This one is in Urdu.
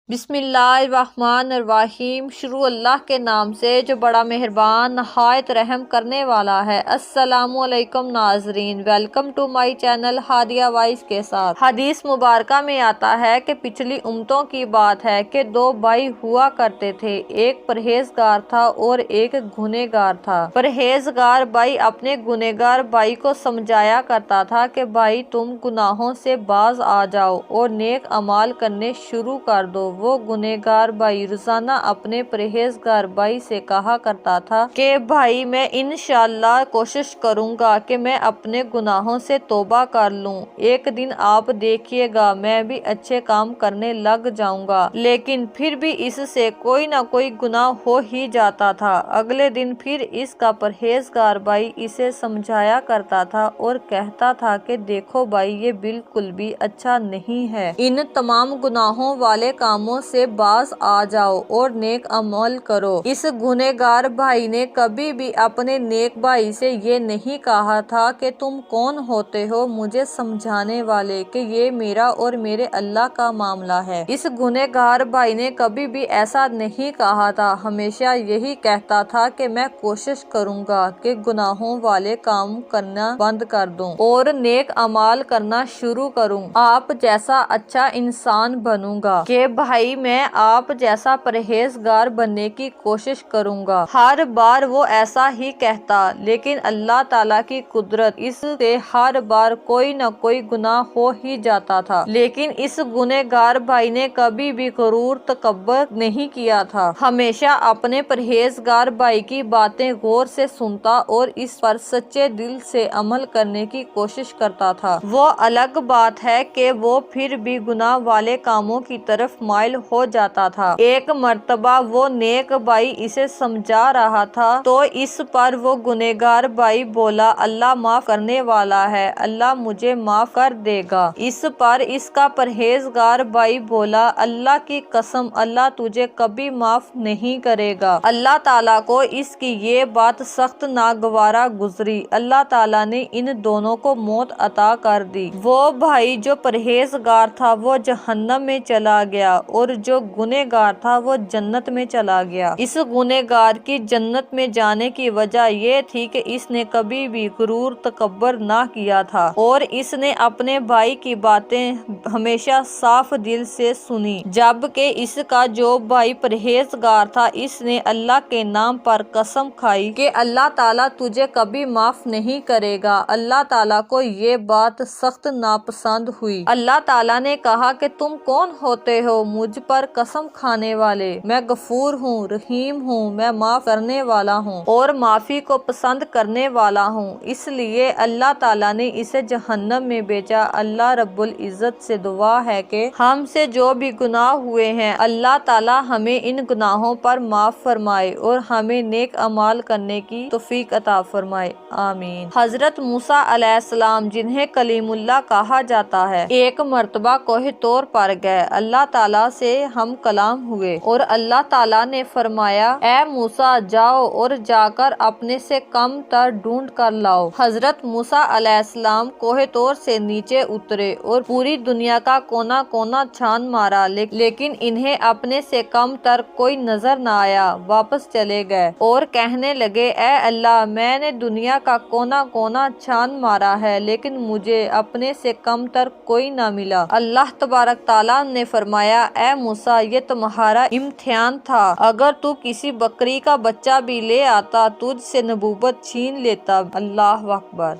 بسم اللہ الرحمن الرحیم۔ شروع اللہ کے نام سے جو بڑا مہربان نہایت رحم کرنے والا ہے۔ السلام علیکم ناظرین، welcome to my channel Hadia voice کے ساتھ۔ حدیث مبارکہ میں آتا ہے کہ پچھلی امتوں کی بات ہے کہ دو بھائی ہوا کرتے تھے، ایک پرہیزگار تھا اور ایک گنہگار تھا۔ پرہیزگار بھائی اپنے گنہگار بھائی کو سمجھایا کرتا تھا کہ بھائی تم گناہوں سے باز آ جاؤ اور نیک اعمال کرنے شروع کر دو۔ وہ گنہگار بھائی روزانہ اپنے پرہیزگار بھائی سے کہا کرتا تھا کہ بھائی میں انشاءاللہ کوشش کروں گا کہ میں اپنے گناہوں سے توبہ کر لوں، ایک دن آپ دیکھیے گا میں بھی اچھے کام کرنے لگ جاؤں گا، لیکن پھر بھی اس سے کوئی نہ کوئی گناہ ہو ہی جاتا تھا۔ اگلے دن پھر اس کا پرہیزگار بھائی اسے سمجھایا کرتا تھا اور کہتا تھا کہ دیکھو بھائی یہ بالکل بھی اچھا نہیں ہے، ان تمام گناہوں والے کاموں سے باز آ جاؤ اور نیک عمل کرو۔ اس گنہگار بھائی نے کبھی بھی اپنے نیک بھائی سے یہ نہیں کہا تھا کہ تم کون ہوتے ہو مجھے سمجھانے والے، کہ یہ میرا اور میرے اللہ کا معاملہ ہے۔ اس گنہگار بھائی نے کبھی بھی ایسا نہیں کہا تھا، ہمیشہ یہی کہتا تھا کہ میں کوشش کروں گا کہ گناہوں والے کام کرنا بند کر دوں اور نیک اعمال کرنا شروع کروں، آپ جیسا اچھا انسان بنوں گا، کہ بھائی میں آپ جیسا پرہیزگار بننے کی کوشش کروں گا۔ ہر بار وہ ایسا ہی کہتا، لیکن اللہ تعالیٰ کی قدرت اس سے ہر بار کوئی نہ کوئی گناہ ہو ہی جاتا تھا، لیکن اس گنہگار بھائی نے کبھی بھی غرور تکبر نہیں کیا تھا، ہمیشہ اپنے پرہیزگار بھائی کی باتیں غور سے سنتا اور اس پر سچے دل سے عمل کرنے کی کوشش کرتا تھا۔ وہ الگ بات ہے کہ وہ پھر بھی گناہ والے کاموں کی طرف مائل ہو جاتا تھا۔ ایک مرتبہ وہ نیک بھائی اسے سمجھا رہا تھا تو اس پر وہ گنہگار بھائی بولا، اللہ معاف کرنے والا ہے، اللہ مجھے معاف کر دے گا۔ اس پر اس کا پرہیزگار بھائی بولا، اللہ کی قسم اللہ تجھے کبھی معاف نہیں کرے گا۔ اللہ تعالیٰ کو اس کی یہ بات سخت ناگوارا گزری، اللہ تعالیٰ نے ان دونوں کو موت عطا کر دی۔ وہ بھائی جو پرہیزگار تھا وہ جہنم میں چلا گیا اور جو گنہگار تھا وہ جنت میں چلا گیا۔ اس گنہگار کی جنت میں جانے کی وجہ یہ تھی کہ اس نے کبھی بھی غرور تکبر نہ کیا تھا اور اس نے اپنے بھائی کی باتیں ہمیشہ صاف دل سے سنی، جبکہ اس کا جو بھائی پرہیزگار تھا اس نے اللہ کے نام پر قسم کھائی کہ اللہ تعالیٰ تجھے کبھی معاف نہیں کرے گا۔ اللہ تعالیٰ کو یہ بات سخت ناپسند ہوئی۔ اللہ تعالیٰ نے کہا کہ تم کون ہوتے ہو مجھ پر قسم کھانے والے، میں غفور ہوں، رحیم ہوں، میں معاف کرنے والا ہوں اور معافی کو پسند کرنے والا ہوں۔ اس لیے اللہ تعالیٰ نے اسے جہنم میں بھیجا۔ اللہ رب العزت سے دعا ہے کہ ہم سے جو بھی گناہ ہوئے ہیں اللہ تعالیٰ ہمیں ان گناہوں پر معاف فرمائے اور ہمیں نیک اعمال کرنے کی توفیق عطا فرمائے، آمین۔ حضرت موسیٰ علیہ السلام جنہیں کلیم اللہ کہا جاتا ہے، ایک مرتبہ کوہ طور پر گئے، اللہ تعالیٰ سے ہم کلام ہوئے اور اللہ تعالیٰ نے فرمایا، اے موسیٰ جاؤ اور جا کر اپنے سے کم تر ڈھونڈ کر لاؤ۔ حضرت موسیٰ علیہ السلام کوہ طور سے نیچے اترے اور پوری دنیا کا کونا کونا چھان مارا، لیکن انہیں اپنے سے کم تر کوئی نظر نہ آیا۔ واپس چلے گئے اور کہنے لگے، اے اللہ میں نے دنیا کا کونا کونا چھان مارا ہے لیکن مجھے اپنے سے کم تر کوئی نہ ملا۔ اللہ تبارک تعالیٰ نے فرمایا، اے موسیٰ یہ تمہارا امتحان تھا، اگر تو کسی بکری کا بچہ بھی لے آتا تجھ سے نبوت چھین لیتا۔ اللہ اکبر۔